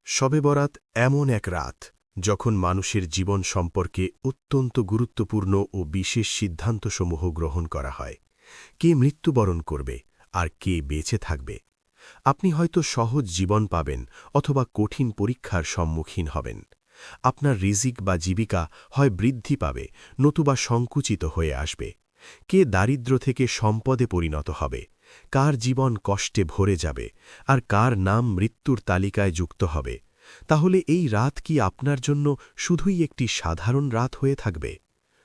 শবে বরাত এমন এক রাত যখন মানুষের জীবন সম্পর্কে অত্যন্ত গুরুত্বপূর্ণ ও বিশেষ সিদ্ধান্তসমূহ গ্রহণ করা হয়। কে মৃত্যুবরণ করবে আর কে বেঁচে থাকবে। আপনি হয়তো সহজ জীবন পাবেন অথবা কঠিন পরীক্ষার সম্মুখীন হবেন। আপনার রিজিক বা জীবিকা হয় বৃদ্ধি পাবে নতুবা সংকুচিত হয়ে আসবে। কে দারিদ্র থেকে সম্পদে পরিণত হবে, কার জীবন কষ্টে ভরে যাবে আর কার নাম মৃত্যুর তালিকায় যুক্ত হবে। তাহলে এই রাত কি আপনার জন্য শুধুই একটি সাধারণ রাত হয়ে থাকবে?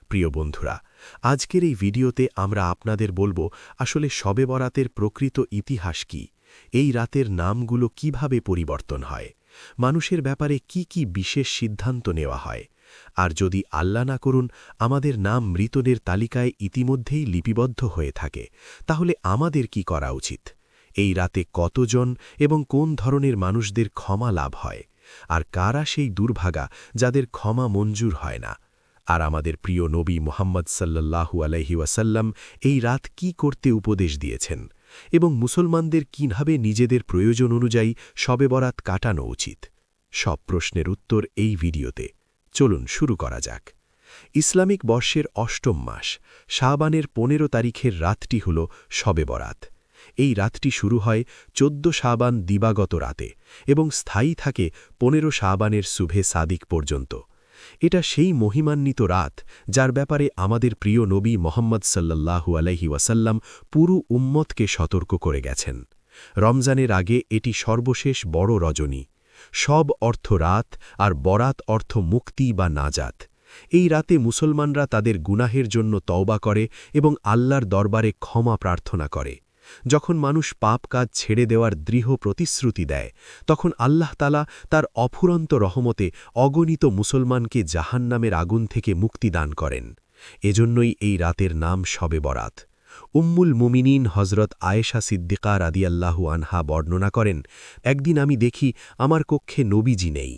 প্রিয় বন্ধুরা, আজকের এই ভিডিওতে আমরা আপনাদের বলবো আসলে শবে বরাতের প্রকৃত ইতিহাস কি, এই রাতের নামগুলো কিভাবে পরিবর্তন হয়, মানুষের ব্যাপারে কি কি বিশেষ সিদ্ধান্ত নেওয়া হয়, আর যদি আল্লাহ না করুন আমাদের নাম মৃতদের তালিকায় ইতিমধ্যেই লিপিবদ্ধ হয়ে থাকে, তাহলে আমাদের কি করা উচিত। এই রাতে কতজন এবং কোন ধরনের মানুষদের ক্ষমা লাভ হয়, আর কারা সেই দুর্ভাগা যাদের ক্ষমা মঞ্জুর হয় না। আর আমাদের প্রিয় নবী মুহাম্মদ সাল্লাল্লাহু আলাইহি ওয়াসাল্লাম এই রাত কি করতে উপদেশ দিয়েছেন এবং মুসলমানদের কিভাবে নিজেদের প্রয়োজন অনুযায়ী শবে বরাত কাটানো উচিত, সব প্রশ্নের উত্তর এই ভিডিওতে। চলুন শুরু করা যাক। ইসলামিক বর্ষের অষ্টম মাস শাবানের ১৫ তারিখের রাতটি হল শবে বরাত। এই রাতটি শুরু হয় ১৪ শাবান দিবাগত রাতে এবং স্থায়ী থাকে ১৫ শাবানের সুবহে সাদিক পর্যন্ত। এটা সেই মহিমান্বিত রাত যার ব্যাপারে আমাদের প্রিয় নবী মোহাম্মদ সাল্লাল্লাহু আলাইহি ওয়াসাল্লাম পুরো উম্মতকে সতর্ক করে গেছেন। রমজানের আগে এটি সর্বশেষ বড় রজনী। সব অর্থ রাত আর বরাত অর্থ মুক্তি বা নাজাত। এই রাতে মুসলমানরা তাদের গুনাহের জন্য তওবা করে এবং আল্লাহর দরবারে ক্ষমা প্রার্থনা করে। যখন মানুষ পাপ কাজ ছেড়ে দেওয়ার দৃঢ় প্রতিশ্রুতি দেয়, তখন আল্লাহ তাআলা তার অফুরন্ত রহমতে অগণিত মুসলমানকে জাহান্নামের আগুন থেকে মুক্তি দান করেন। এজন্যই এই রাতের নাম শবে বরাত। উম্মুল মুমিনিন হজরত আয়েশা সিদ্দিকা রাদিয়াল্লাহু আনহা বর্ণনা করেন, একদিন আমি দেখি আমার কক্ষে নবীজি নেই।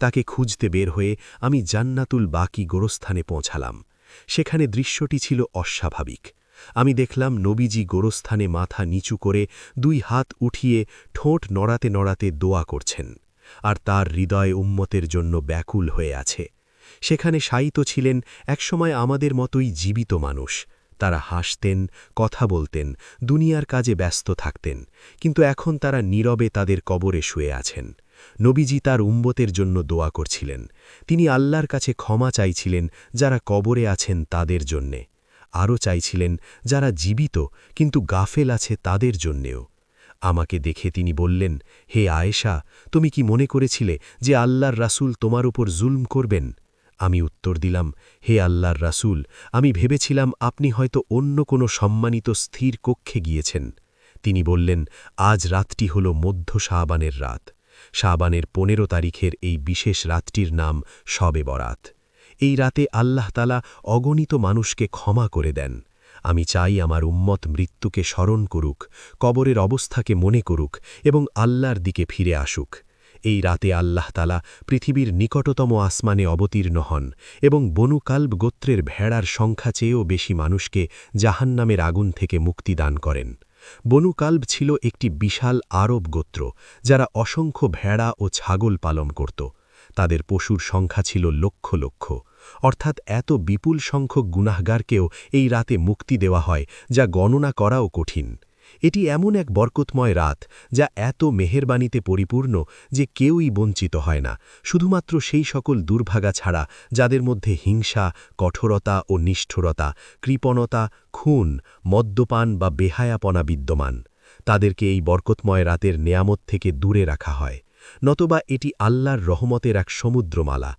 তাকে খুঁজতে বের হয়ে আমি জান্নাতুল বাকি গোরস্থানে পৌঁছালাম। সেখানে দৃশ্যটি ছিল অস্বাভাবিক। আমি দেখলাম নবীজি গোরস্থানে মাথা নিচু করে ২ হাত উঠিয়ে ঠোঁট নড়াতে নড়াতে দোয়া করছেন, আর তার হৃদয় উম্মতের জন্য ব্যাকুল হয়ে আছে। সেখানে শায়িত ছিলেন একসময় আমাদের মতোই জীবিত মানুষ। তারা হাসতেন, কথা বলতেন, দুনিয়ার কাজে ব্যস্ত থাকতেন, কিন্তু এখন তারা নীরবে তাদের কবরে শুয়ে আছেন। নবীজি তার উম্মতের জন্য দোয়া করছিলেন। তিনি আল্লাহর কাছে ক্ষমা চাইছিলেন যারা কবরে আছেন তাদের জন্যে, আরও চাইছিলেন যারা জীবিত কিন্তু গাফেল আছে তাদের জন্যেও। আমাকে দেখে তিনি বললেন, হে আয়েশা, তুমি কি মনে করেছিলে যে আল্লাহর রাসূল তোমার উপর জুলম করবেন? আমি উত্তর দিলাম, হে আল্লাহর রাসূল, আমি ভেবেছিলাম আপনি হয়তো অন্য কোনো সম্মানিত স্থির কক্ষে গিয়েছেন। তিনি বললেন, আজ রাতটি হল মধ্য শাবানের রাত। শাবানের ১৫ তারিখের এই বিশেষ রাতটির নাম শবে বরাত। এই রাতে আল্লাহ তাআলা অগণিত মানুষকে ক্ষমা করে দেন। আমি চাই আমার উম্মত মৃত্যুকে স্মরণ করুক, কবরের অবস্থাকে মনে করুক এবং আল্লাহর দিকে ফিরে আসুক। এই রাতে আল্লাহ তাআলা পৃথিবীর নিকটতম আসমানে অবতীর্ণ হন এবং বনু কালব গোত্রের ভেড়ার সংখ্যা চেয়েও বেশি মানুষকে জাহান্নামের আগুন থেকে মুক্তি দান করেন। বনু কালব ছিল একটি বিশাল আরব গোত্র যারা অসংখ্য ভেড়া ও ছাগল পালন করত। তাদের পশুর সংখ্যা ছিল লক্ষ লক্ষ, অর্থাৎ এত বিপুল সংখ্যক গুনাহগারকেও এই রাতে মুক্তি দেওয়া হয় যা গণনা করাও কঠিন। এটি এমন এক বরকতময় রাত যা এত মেহেরবানিতে পরিপূর্ণ যে কেউই বঞ্চিত হয় না, শুধুমাত্র সেই সকল দুর্ভাগা ছাড়া যাদের মধ্যে হিংসা, কঠোরতা ও নিষ্ঠুরতা, কৃপণতা, খুন, মদ্যপান বা বেহায়াপনা বিদ্যমান। তাদেরকে এই বরকতময় রাতের নেয়ামত থেকে দূরে রাখা হয়, নতবা এটি আল্লাহর রহমতের এক সমুদ্রমালা।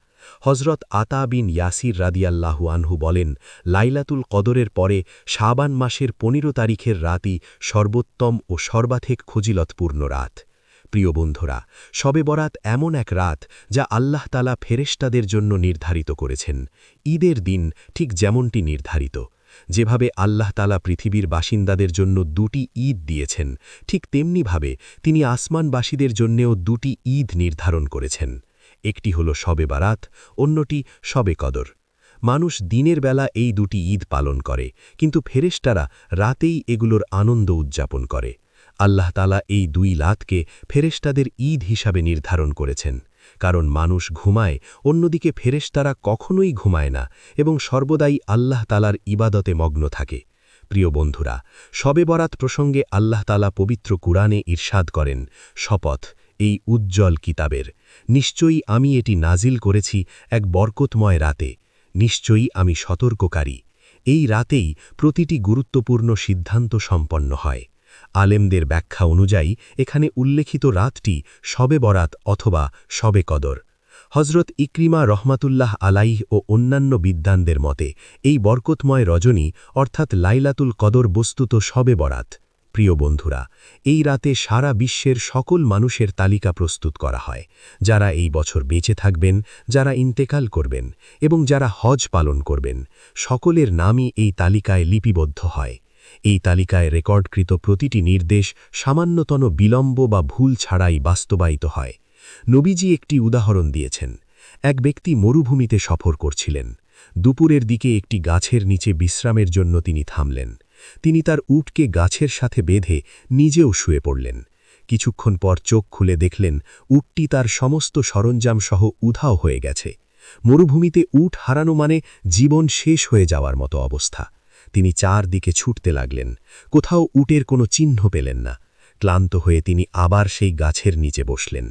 হজরত আতা বিন ইয়াসির রাদিয়াল্লাহু আনহু বলেন, লাইলাতুল কদরের পরে শাবান মাসের ১৫ তারিখের রাতই সর্বোত্তম ও সর্বাধিক ফজিলতপূর্ণ রাত। প্রিয় বন্ধুরা, শবে বরাত এমন এক রাত যা আল্লাহ তাআলা ফেরেশতাদের জন্য নির্ধারিত করেছেন, ঈদের দিন ঠিক যেমনটি নির্ধারিত। যেভাবে আল্লাহ তাআলা পৃথিবীর বাসিন্দাদের জন্য ২টি ঈদ দিয়েছেন, ঠিক তেমনিভাবে তিনি আসমানবাসীদের জন্যেও ২টি ঈদ নির্ধারণ করেছেন। একটি হল শবে বারাত, অন্যটি শবে কদর। মানুষ দিনের বেলা এই ২টি ঈদ পালন করে, কিন্তু ফেরেশতারা রাতেই এগুলোর আনন্দ উদযাপন করে। আল্লাহ তাআলা এই 2 রাতকে ফেরেশতাদের ঈদ হিসাবে নির্ধারণ করেছেন, কারণ মানুষ ঘুমায়, অন্যদিকে ফেরেশতারা কখনোই ঘুমায় না এবং সর্বদাই আল্লাহ তাআলার ইবাদতে মগ্ন থাকে। প্রিয় বন্ধুরা, শবে বরাত প্রসঙ্গে আল্লাহ তাআলা পবিত্র কুরআনে ইরশাদ করেন, শপথ এই উজ্জ্বল কিতাবের, নিশ্চয়ই আমি এটি নাজিল করেছি এক বরকতময় রাতে, নিশ্চয়ই আমি সতর্ককারী। এই রাতেই প্রতিটি গুরুত্বপূর্ণ সিদ্ধান্ত সম্পন্ন হয়। আলেমদের ব্যাখ্যা অনুযায়ী এখানে উল্লেখিত রাতটি শবে বরাত অথবা শবে কদর। হজরত ইকরিমা রহমাতুল্লাহ আলাইহ ও অন্যান্য বিদ্বানদের মতে এই বরকতময় রজনী অর্থাৎ লাইলাতুল কদর বস্তুত শবে বরাত। প্রিয় বন্ধুরা, এই রাতে সারা বিশ্বের সকল মানুষের তালিকা প্রস্তুত করা হয়, যারা এই বছর বেঁচে থাকবেন, যারা ইন্তেকাল করবেন এবং যারা হজ পালন করবেন, সকলের নামই এই তালিকায় লিপিবদ্ধ হয়। এই তালিকায় রেকর্ডকৃত প্রতিটি নির্দেশ সামান্যতম বিলম্ব বা ভুল ছাড়াই বাস্তবায়িত হয়। নবীজি একটি উদাহরণ দিয়েছেন। এক ব্যক্তি মরুভূমিতে সফর করছিলেন। দুপুরের দিকে একটি গাছের নিচে বিশ্রামের জন্য তিনি থামলেন। তিনি তার উটকে গাছের সাথে বেঁধে নিজেও শুয়ে পড়লেন। কিছুক্ষণ পর চোখ খুলে দেখলেন উটটি তার সমস্ত সরঞ্জাম সহ উধাও হয়ে গেছে। মরুভূমিতে উট হারানো মানে জীবন শেষ হয়ে যাওয়ার মতো অবস্থা। তিনি চারদিকে ছুটতে লাগলেন, কোথাও উটের কোনো চিহ্ন পেলেন না। ক্লান্ত হয়ে তিনি আবার সেই গাছের নিচে বসলেন।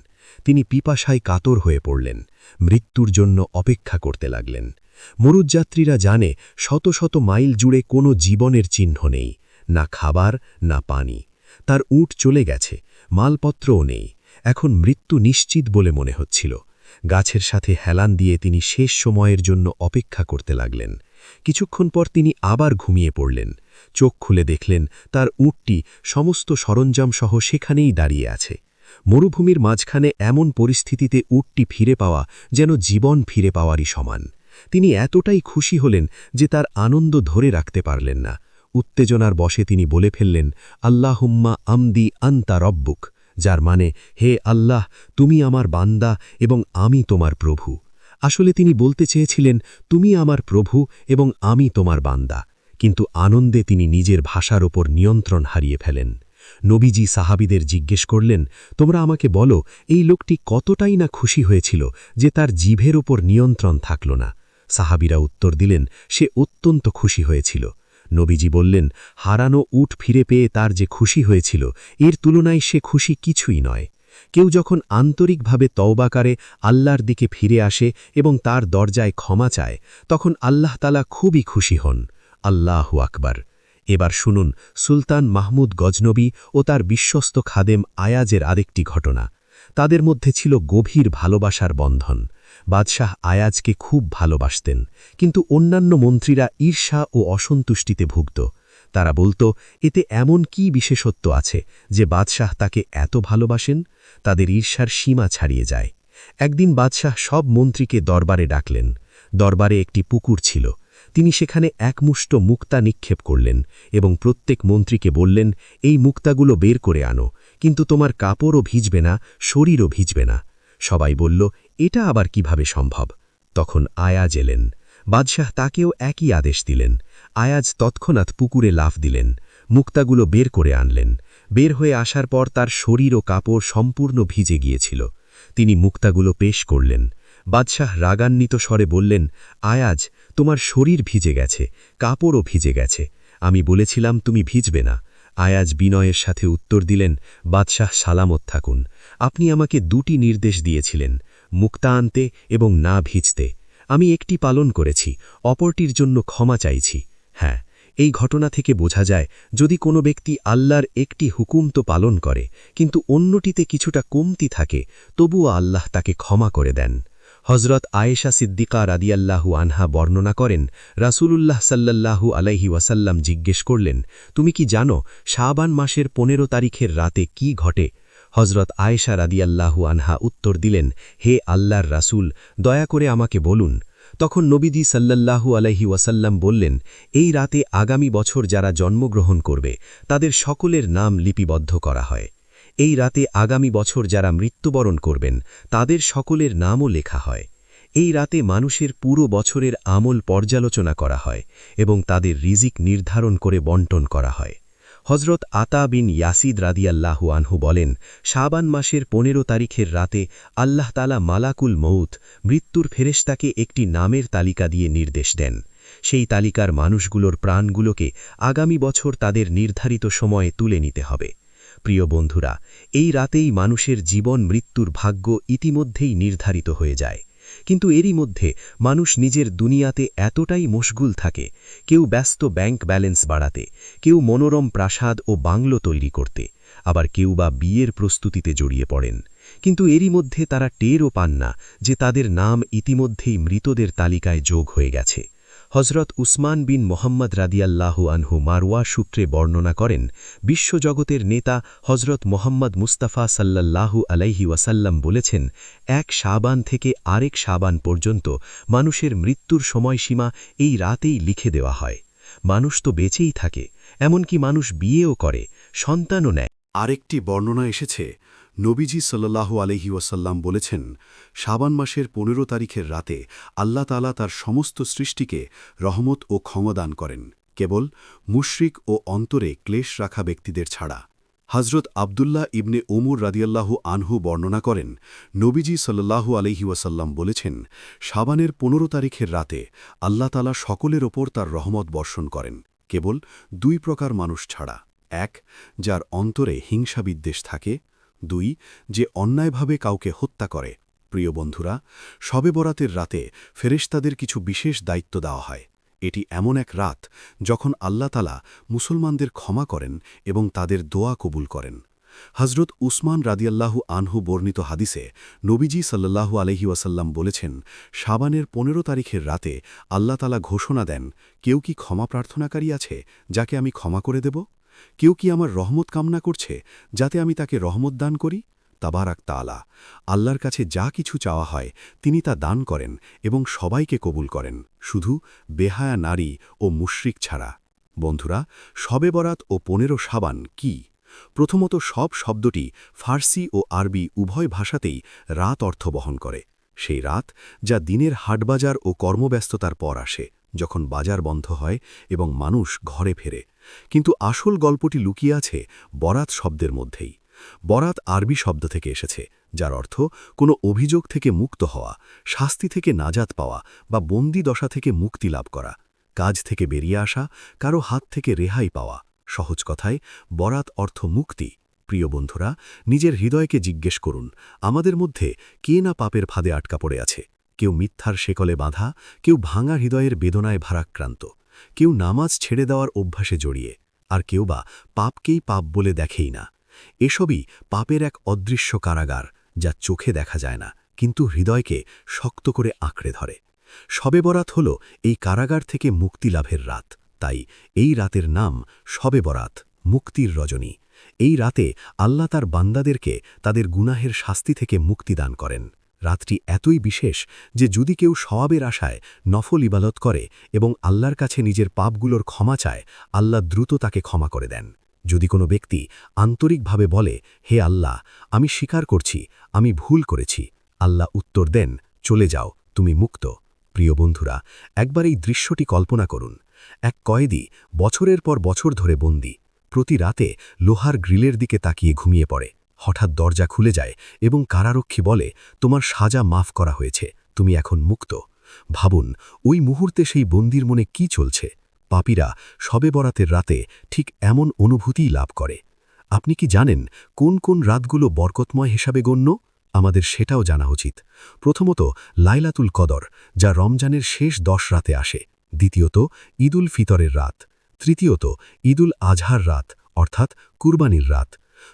তিনি পিপাসায় কাতর হয়ে পড়লেন, মৃত্যুর জন্য অপেক্ষা করতে লাগলেন। মরুযাত্রীরা জানে শত শত মাইল জুড়ে কোনো জীবনের চিহ্ন নেই, না খাবার না পানি। তার উট চলে গেছে, মালপত্রও নেই, এখন মৃত্যু নিশ্চিত বলে মনে হচ্ছিল। গাছের সাথে হেলান দিয়ে তিনি শেষ সময়ের জন্য অপেক্ষা করতে লাগলেন। কিছুক্ষণ পর তিনি আবার ঘুমিয়ে পড়লেন। চোখ খুলে দেখলেন তার উটটি সমস্ত সরঞ্জাম সহ সেখানেই দাঁড়িয়ে আছে। মরুভূমির মাঝখানে এমন পরিস্থিতিতে উটটি ফিরে পাওয়া যেন জীবন ফিরে পাওয়ারই সমান। তিনি এতটাই খুশি হলেন যে তার আনন্দ ধরে রাখতে পারলেন না। উত্তেজনার বশে তিনি বলে ফেললেন, আল্লাহুম্মা আমদি আন্তা রব্বুক, যার মানে, হে আল্লাহ, তুমি আমার বান্দা এবং আমি তোমার প্রভু। আসলে তিনি বলতে চেয়েছিলেন, তুমি আমার প্রভু এবং আমি তোমার বান্দা, কিন্তু আনন্দে তিনি নিজের ভাষার ওপর নিয়ন্ত্রণ হারিয়ে ফেলেন। নবীজি সাহাবীদের জিজ্ঞেস করলেন, তোমরা আমাকে বলো, এই লোকটি কতটাই না খুশি হয়েছিল যে তার জিভের ওপর নিয়ন্ত্রণ থাকল না। সাহাবীরা উত্তর দিলেন, সে অত্যন্ত খুশি হয়েছিল। নবীজি বললেন, হারানো উট ফিরে পেয়ে তার যে খুশি হয়েছিল, এর তুলনায় সে খুশি কিছুই নয়। কেউ যখন আন্তরিকভাবে তওবা করে, আল্লাহর দিকে ফিরে আসে এবং তার দরজায় ক্ষমা চায়, তখন আল্লাহ তাআলা খুবই খুশি হন। আল্লাহু আকবার। এবার শুনুন সুলতান মাহমুদ গজনবী ও তার বিশ্বস্ত খাদেম আয়াজের আরেকটি ঘটনা। তাদের মধ্যে ছিল গভীর ভালোবাসার বন্ধন। বাদশাহ আয়াজকে খুব ভালোবাসতেন, কিন্তু অন্যান্য মন্ত্রীরা ঈর্ষা ও অসন্তুষ্টিতে ভুগত। তারা বলতো, এতে এমন কি বিশেষত্ব আছে যে বাদশাহ তাকে এত ভালোবাসেন? তাদের ঈর্ষার সীমা ছাড়িয়ে যায়। একদিন বাদশাহ সব মন্ত্রীকে দরবারে ডাকলেন। দরবারে একটি পুকুর ছিল। তিনি সেখানে একমুষ্ট মুক্তা নিক্ষেপ করলেন এবং প্রত্যেক মন্ত্রীকে বললেন, এই মুক্তাগুলো বের করে আনো, কিন্তু তোমার কাপড়ও ভিজবে না, শরীরও ভিজবে না। সবাই বলল, এটা আবার কিভাবে সম্ভব? তখন আয়াজ এলেন। বাদশাহ তাকেও একই আদেশ দিলেন। আয়াজ তৎক্ষণাৎ পুকুরে লাফ দিলেন, মুক্তাগুলো বের করে আনলেন। বের হয়ে আসার পর তার শরীর ও কাপড় সম্পূর্ণ ভিজে গিয়েছিল। তিনি মুক্তাগুলো পেশ করলেন। বাদশাহ রাগান্বিত স্বরে বললেন, আয়াজ, তোমার শরীর ভিজে গেছে, কাপড়ও ভিজে গেছে, আমি বলেছিলাম তুমি ভিজবে না। আয়াজ বিনয়ের সাথে উত্তর দিলেন, বাদশাহ সালামত থাকুন, আপনি আমাকে 2টি নির্দেশ দিয়েছিলেন, মুক্তা আনতে এবং না ভিজতে। আমি একটি পালন করেছি, অপরটির জন্য ক্ষমা চাইছি। হ্যাঁ, এই ঘটনা থেকে বোঝা যায়, যদি কোনো ব্যক্তি আল্লাহর একটি হুকুম তো পালন করে, কিন্তু অন্যটিতে কিছুটা কমতি থাকে, তবুও আল্লাহ তাকে ক্ষমা করে দেন। হজরত আয়েশা সিদ্দিকা রাদিয়াল্লাহু আনহা বর্ণনা করেন, রাসূলুল্লাহ সাল্লাল্লাহু আলাইহি ওয়াসাল্লাম জিজ্ঞেস করলেন, তুমি কি জানো শাবান মাসের 15 তারিখের রাতে কি ঘটে? হজরত আয়েশা রাদিয়াল্লাহু আনহা উত্তর দিলেন, হে আল্লাহর রাসূল, দয়া করে আমাকে বলুন। তখন নবীজি সাল্লাল্লাহু আলাইহি ওয়াসাল্লাম বললেন, এই রাতে আগামী বছর যারা জন্মগ্রহণ করবে তাদের সকলের নাম লিপিবদ্ধ করা হয়। এই রাতে আগামী বছর যারা মৃত্যুবরণ করবেন তাদের সকলের নামও লেখা হয়। এই রাতে মানুষের পুরো বছরের আমল পর্যালোচনা করা হয় এবং তাদের রিজিক নির্ধারণ করে বন্টন করা হয়। হজরত আতা বিন ইয়াসিদ রাদিয়াল্লাহু আনহু বলেন, শাবান মাসের ১৫ তারিখের রাতে আল্লাহ তাআলা মালাকুল মউত মৃত্যুর ফেরেশতাকে একটি নামের তালিকা দিয়ে নির্দেশ দেন। সেই তালিকার মানুষগুলোর প্রাণগুলোকে আগামী বছর তাদের নির্ধারিত সময়ে তুলে নিতে হবে। প্রিয় বন্ধুরা, এই রাতেই মানুষের জীবন মৃত্যুর ভাগ্য ইতিমধ্যেই নির্ধারিত হয়ে যায়। কিন্তু এরই মধ্যে মানুষ নিজের দুনিয়াতে এতটাই মশগুল থাকে, কেউ ব্যস্ত ব্যাংক ব্যালেন্স বাড়াতে, কেউ মনোরম প্রাসাদ ও বাংলো তৈরি করতে, আবার কেউ বা বিয়ের প্রস্তুতিতে জড়িয়ে পড়েন। কিন্তু এরই মধ্যে তারা টেরও পান না যে তাদের নাম ইতিমধ্যেই মৃতদের তালিকায় যোগ হয়ে গেছে। হজরত উসমান বিন মোহাম্মদ রাদিয়াল্লাহু আনহু মারওয়া সূত্রে বর্ণনা করেন, বিশ্বজগতের নেতা হজরত মোহাম্মদ মুস্তাফা সাল্লাল্লাহু আলাইহি ওয়াসাল্লাম বলেছেন, এক শাবান থেকে আরেক শাবান পর্যন্ত মানুষের মৃত্যুর সময়সীমা এই রাতেই লিখে দেওয়া হয়। মানুষ তো বেঁচেই থাকে, এমনকি মানুষ বিয়েও করে, সন্তানও নেয়। আরেকটি বর্ণনা এসেছে, নবীজি সাল্লাল্লাহু আলাইহি ওয়াসাল্লাম বলেছেন, শাবান মাসের ১৫ তারিখের রাতে আল্লাহ তাআলা তার সমস্ত সৃষ্টিকে রহমত ও ক্ষমা দান করেন, কেবল মুশরিক ও অন্তরে ক্লেশ রাখা ব্যক্তিদের ছাড়া। হজরত আবদুল্লাহ ইবনে ওমর রাদিয়াল্লাহু আনহু বর্ণনা করেন, নবীজি সাল্লাল্লাহু আলাইহি ওয়াসাল্লাম বলেছেন, শাবানের ১৫ তারিখের রাতে আল্লাহ তাআলা সকলের ওপর তার রহমত বর্ষণ করেন, কেবল ২ প্রকার মানুষ ছাড়া। ১. যার অন্তরে হিংসা বিদ্বেষ থাকে। ২. যে অন্যায়ভাবে কাউকে হত্যা করে। প্রিয় বন্ধুরা, শবে বরাতের রাতে ফেরেশতাদের কিছু বিশেষ দায়িত্ব দেওয়া হয়। এটি এমন এক রাত যখন আল্লাহ তাআলা মুসলমানদের ক্ষমা করেন এবং তাদের দোয়া কবুল করেন। হজরত উসমান রাদিয়াল্লাহু আনহু বর্ণিত হাদিসে নবীজি সাল্লাল্লাহু আলাইহি ওয়াসাল্লাম বলেছেন, শাবানের ১৫ তারিখের রাতে আল্লাহ তাআলা ঘোষণা দেন, কেউ কি ক্ষমা প্রার্থনাকারী আছে যাকে আমি ক্ষমা করে দেব? কেউ কি আমার রহমত কামনা করছে যাতে আমি তাকে রহমত দান করি? তাবারাক তাআলা, আল্লাহর কাছে যা কিছু চাওয়া হয় তিনি তা দান করেন এবং সবাইকে কবুল করেন, শুধু বেহায়া নারী ও মুশরিক ছাড়া। বন্ধুরা, শবে বরাত ও ১৫ শাবান কি? প্রথমত, সব শব্দটি ফার্সি ও আরবি উভয় ভাষাতেই রাত অর্থ বহন করে। সেই রাত যা দিনের হাটবাজার ও কর্মব্যস্ততার পর আসে, যখন বাজার বন্ধ হয় এবং মানুষ ঘরে ফেরে। কিন্তু আসল গল্পটি লুকিয়ে আছে বরাত শব্দের মধ্যেই। বরাত আরবি শব্দ থেকে এসেছে, যার অর্থ কোনো অভিযোগ থেকে মুক্ত হওয়া, শাস্তি থেকে নাজাত পাওয়া বা বন্দি দশা থেকে মুক্তি লাভ করা, কাজ থেকে বেরিয়ে আসা, কারো হাত থেকে রেহাই পাওয়া। সহজ কথায় বরাত অর্থ মুক্তি। প্রিয় বন্ধুরা, নিজের হৃদয়কে জিজ্ঞেস করুন, আমাদের মধ্যে কে না পাপের ফাঁদে আটকা পড়ে আছে? কেউ মিথ্যার শেকলে বাঁধা, কেউ ভাঙা হৃদয়ের বেদনায় ভারাক্রান্ত, কেউ নামাজ ছেড়ে দেওয়ার অভ্যাসে জড়িয়ে, আর কেউ বা পাপকেই পাপ বলে দেখেই না। এসবই পাপের এক অদৃশ্য কারাগার, যা চোখে দেখা যায় না কিন্তু হৃদয়কে শক্ত করে আঁকড়ে ধরে। শবে বরাত হল এই কারাগার থেকে মুক্তি লাভের রাত। তাই এই রাতের নাম শবে বরাত, মুক্তির রজনী। এই রাতে আল্লাহ তার বান্দাদেরকে তাদের গুনাহের শাস্তি থেকে মুক্তি দান করেন। রাতটি এতই বিশেষ যে যদি কেউ সওয়াবের আশায় নফল ইবাদত করে এবং আল্লাহর কাছে নিজের পাপগুলোর ক্ষমা চায়, আল্লাহ দ্রুত তাকে ক্ষমা করে দেন। যদি কোনো ব্যক্তি আন্তরিকভাবে বলে, হে আল্লাহ, আমি স্বীকার করছি আমি ভুল করেছি, আল্লাহ উত্তর দেন, চলে যাও, তুমি মুক্ত। প্রিয় বন্ধুরা, একবার এই দৃশ্যটি কল্পনা করুন। এক কয়েদি বছরের পর বছর ধরে বন্দী, প্রতি রাতে লোহার গ্রিলের দিকে তাকিয়ে ঘুমিয়ে পড়ে। হঠাৎ দরজা খুলে যায় এবং কারারক্ষী বলে, তোমার সাজা মাফ করা হয়েছে, তুমি এখন মুক্ত। ভাবুন, ওই মুহূর্তে সেই বন্দির মনে কি চলছে। পাপীরা শবে বরাতের রাতে ঠিক এমন অনুভূতিই লাভ করে। আপনি কি জানেন কোন কোন রাতগুলো বরকতময় হিসাবে গণ্য? আমাদের সেটাও জানা উচিত। প্রথমত, লাইলাতুল কদর, যা রমজানের শেষ 10 রাতে আসে। দ্বিতীয়ত, ঈদুল ফিতরের রাত। তৃতীয়ত, ঈদুল আজহার রাত, অর্থাৎ কুরবানির রাত।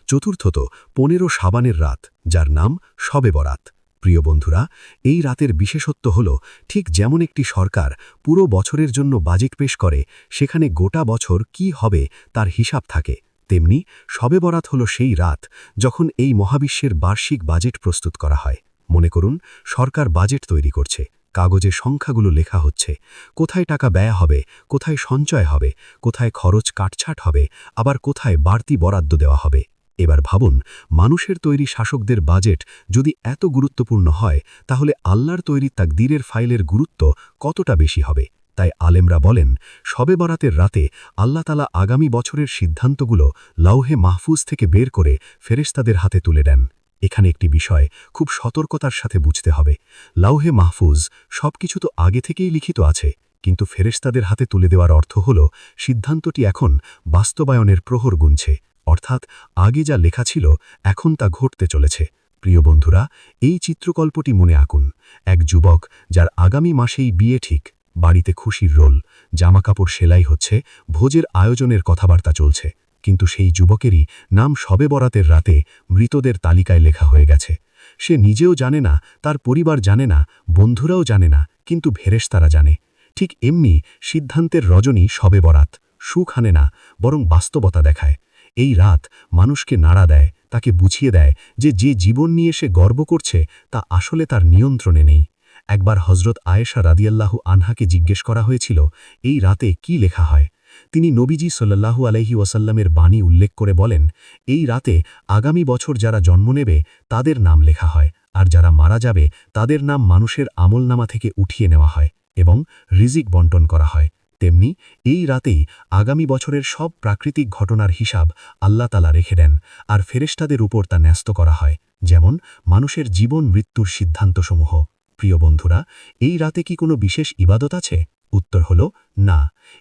চতুর্থত, 15 শাবানের রাত, যার নাম শবে বরাত। প্রিয় বন্ধুরা, এই রাতের বিশেষত্ব হল, ঠিক যেমন একটি সরকার পুরো বছরের জন্য বাজেট পেশ করে, সেখানে গোটা বছর কি হবে তার হিসাব থাকে, তেমনি শবে বরাত হল সেই রাত যখন এই মহাবিশ্বের বার্ষিক বাজেট প্রস্তুত করা হয়। মনে করুন, সরকার বাজেট তৈরি করছে, কাগজে সংখ্যাগুলো লেখা হচ্ছে, কোথায় টাকা ব্যয় হবে, কোথায় সঞ্চয় হবে, কোথায় খরচ কাটছাট হবে, আবার কোথায় বাড়তি বরাদ্দ দেওয়া হবে। এবার ভাবুন, মানুষের তৈরি শাসকদের বাজেট যদি এত গুরুত্বপূর্ণ হয়, তাহলে আল্লাহর তৈরি তাকদীরের ফাইলের গুরুত্ব কতটা বেশি হবে। তাই আলেমরা বলেন শবে বরাতের রাতে আল্লাহ তাআলা আগামী বছরের সিদ্ধান্তগুলো লাউহে মাহফুজ থেকে বের করে ফেরেশতাদের হাতে তুলে দেন। এখানে একটি বিষয় খুব সতর্কতার সাথে বুঝতে হবে। লাউহে মাহফুজ সবকিছু তো আগে থেকেই লিখিত আছে, কিন্তু ফেরেশতাদের হাতে তুলে দেওয়ার অর্থ হল সিদ্ধান্তটি এখন বাস্তবায়নের প্রহর গুনছে, অর্থাৎ আগে যা লেখা ছিল এখন তা ঘটতে চলেছে। প্রিয় বন্ধুরা, এই চিত্রকল্পটি মনে আঁকুন। এক যুবক যার আগামী মাসেই বিয়ে ঠিক, বাড়িতে খুশির রোল, জামাকাপড় সেলাই হচ্ছে, ভোজের আয়োজনের কথাবার্তা চলছে, কিন্তু সেই যুবকেরই নাম শবে বরাতের রাতে মৃতদের তালিকায় লেখা হয়ে গেছে। সে নিজেও জানে না, তার পরিবার জানে না, বন্ধুরাও জানে না, কিন্তু ফেরেশতারা জানে। ঠিক এমনি সিদ্ধান্তের রজনী শবে বরাত সুখ আনে না, বরং বাস্তবতা দেখায়। এই রাত মানুষকে নাড়া দেয়, তাকে বুঝিয়ে দেয় যে যে জীবন নিয়ে সে গর্ব করছে তা আসলে তার নিয়ন্ত্রণে নেই। একবার হজরত আয়েশা রাদিয়াল্লাহু আনহাকে জিজ্ঞেস করা হয়েছিল এই রাতে কি লেখা হয়। তিনি নবীজি সাল্লাল্লাহু আলাইহি ওয়াসাল্লামের বাণী উল্লেখ করে বলেন, এই রাতে আগামী বছর যারা জন্ম নেবে তাদের নাম লেখা হয়, আর যারা মারা যাবে তাদের নাম মানুষের আমলনামা থেকে উঠিয়ে নেওয়া হয় এবং রিজিক বন্টন করা হয়। তেমনি এই রাতেই আগামী বছরের সব প্রাকৃতিক ঘটনার হিসাব আল্লাহ তাআলা রেখে দেন, আর ফেরেশতাদের উপর তা ন্যস্ত করা হয়, যেমন মানুষের জীবন মৃত্যুর সিদ্ধান্তসমূহ। প্রিয় বন্ধুরা, এই রাতে কি কোনো বিশেষ ইবাদত আছে? উত্তর হল না।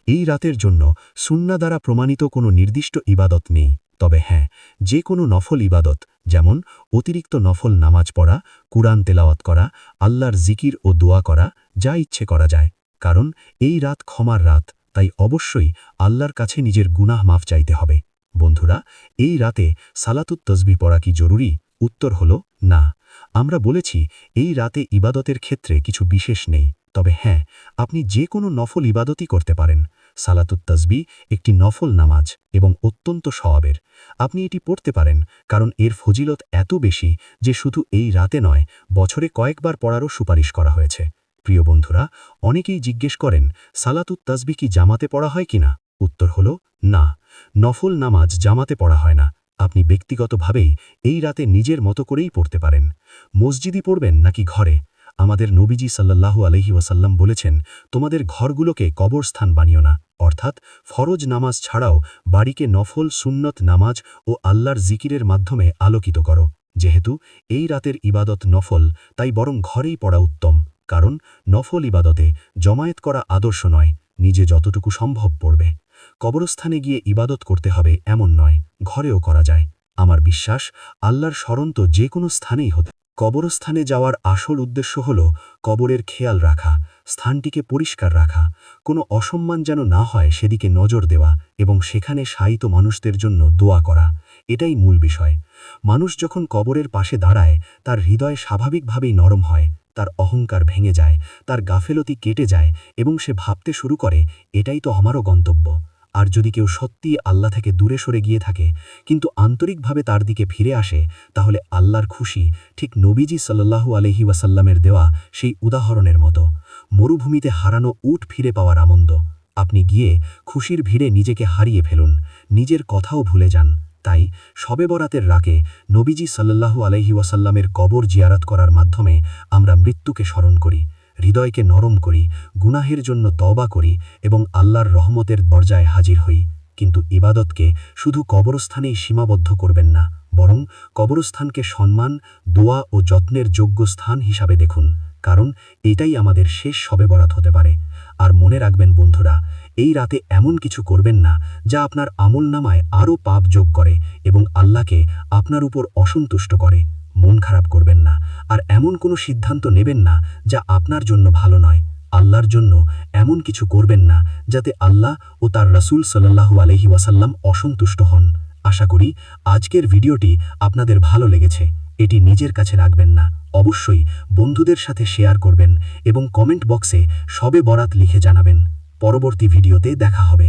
এই রাতের জন্য সুন্নাহ দ্বারা প্রমাণিত কোনো নির্দিষ্ট ইবাদত নেই। তবে হ্যাঁ, যে কোনো নফল ইবাদত, যেমন অতিরিক্ত নফল নামাজ পড়া, কুরআন তেলাওয়াত করা, আল্লাহর জিকির ও দোয়া করা, যা ইচ্ছে করা যায়। কারণ এই রাত ক্ষমার রাত, তাই অবশ্যই আল্লাহর কাছে নিজের গুনাহ মাফ চাইতে হবে। বন্ধুরা, এই রাতে সালাতুত তসবিহ পড়া কি জরুরি? উত্তর হল না। আমরা বলেছি এই রাতে ইবাদতের ক্ষেত্রে কিছু বিশেষ নেই, তবে হ্যাঁ, আপনি যে কোনো নফল ইবাদতই করতে পারেন। সালাতুত তসবিহ একটি নফল নামাজ এবং অত্যন্ত সওয়াবের। আপনি এটি পড়তে পারেন, কারণ এর ফজিলত এত বেশি যে শুধু এই রাতে নয়, বছরে কয়েকবার পড়ারও সুপারিশ করা হয়েছে। প্রিয় বন্ধুরা, অনেকেই জিজ্ঞেস করেন সালাতুত তসবিহ কি জামাতে পড়া হয় কিনা? উত্তর হল না। নফল নামাজ জামাতে পড়া হয় না। আপনি ব্যক্তিগতভাবেই এই রাতে নিজের মতো করেই পড়তে পারেন। মসজিদে পড়বেন নাকি ঘরে? আমাদের নবীজি সাল্লাল্লাহু আলাইহি ওয়াসাল্লাম বলেছেন, তোমাদের ঘরগুলোকে কবরস্থান বানিও না, অর্থাৎ ফরজ নামাজ ছাড়াও বাড়িকে নফল সুন্নত নামাজ ও আল্লাহর জিকিরের মাধ্যমে আলোকিত করো। যেহেতু এই রাতের ইবাদত নফল, তাই বরং ঘরেই পড়া উত্তম। কারণ নফল ইবাদতে জমায়েত করা আদর্শ নয়, নিজে যতটুকু সম্ভব পড়বে। কবরস্থানে গিয়ে ইবাদত করতে হবে এমন নয়, ঘরেও করা যায়। আমার বিশ্বাস, আল্লাহর স্মরণ তো যে কোনো স্থানেই হতে। কবরস্থানে যাওয়ার আসল উদ্দেশ্য হল কবরের খেয়াল রাখা, স্থানটিকে পরিষ্কার রাখা, কোনো অসম্মান যেন না হয় সেদিকে নজর দেওয়া এবং সেখানে শায়িত মানুষদের জন্য দোয়া করা। এটাই মূল বিষয়। মানুষ যখন কবরের পাশে দাঁড়ায়, তার হৃদয় স্বাভাবিকভাবেই নরম হয়, তার অহংকার ভেঙে যায়, তার গাফেলতি কেটে যায় এবং সে ভাবতে শুরু করে, এটাই তো আমারও গন্তব্য। আর যদি কেউ সত্যিই আল্লাহ থেকে দূরে সরে গিয়ে থাকে কিন্তু আন্তরিকভাবে তার দিকে ফিরে আসে, তাহলে আল্লাহর খুশি ঠিক নবীজি সাল্লাল্লাহু আলাইহি ওয়াসাল্লামের দেওয়া সেই উদাহরণের মতো। মরুভূমিতে হারানো উট ফিরে পাওয়ার আনন্দ। আপনি গিয়ে খুশির ভিড়ে নিজেকে হারিয়ে ফেলুন, নিজের কথাও ভুলে যান। তাই শবে বরাতের রাতে নবীজি সাল্লাল্লাহু আলাইহি ওয়াসাল্লামের কবর জিয়ারত করার মাধ্যমে আমরা মৃত্যুকে স্মরণ করি, হৃদয়কে নরম করি, গুনাহের জন্য তওবা করি এবং আল্লাহর রহমতের দরজায় হাজির হই। কিন্তু ইবাদতকে শুধু কবরস্থানেই সীমাবদ্ধ করবেন না, বরং কবরস্থানকে সম্মান, দোয়া ও যত্নের যোগ্য স্থান হিসাবে দেখুন। কারণ এটাই আমাদের শেষ শবে বরাত হতে পারে। আর মনে রাখবেন বন্ধুরা, এই রাতে এমন কিছু করবেন না যা আপনার আমলনামায় আরও পাপ যোগ করে এবং আল্লাহকে আপনার উপর অসন্তুষ্ট করে। মন খারাপ করবেন না, আর এমন কোনো সিদ্ধান্ত নেবেন না যা আপনার জন্য ভালো নয়। আল্লাহর জন্য এমন কিছু করবেন না যাতে আল্লাহ ও তার রাসূল সাল্লাল্লাহু আলাইহি ওয়াসাল্লাম অসন্তুষ্ট হন। আশা করি আজকের ভিডিওটি আপনাদের ভালো লেগেছে। এটি নিজের কাছে রাখবেন না, অবশ্যই বন্ধুদের সাথে শেয়ার করবেন এবং কমেন্ট বক্সে শবে বরাত লিখে জানাবেন। পরবর্তী ভিডিওতে দেখা হবে।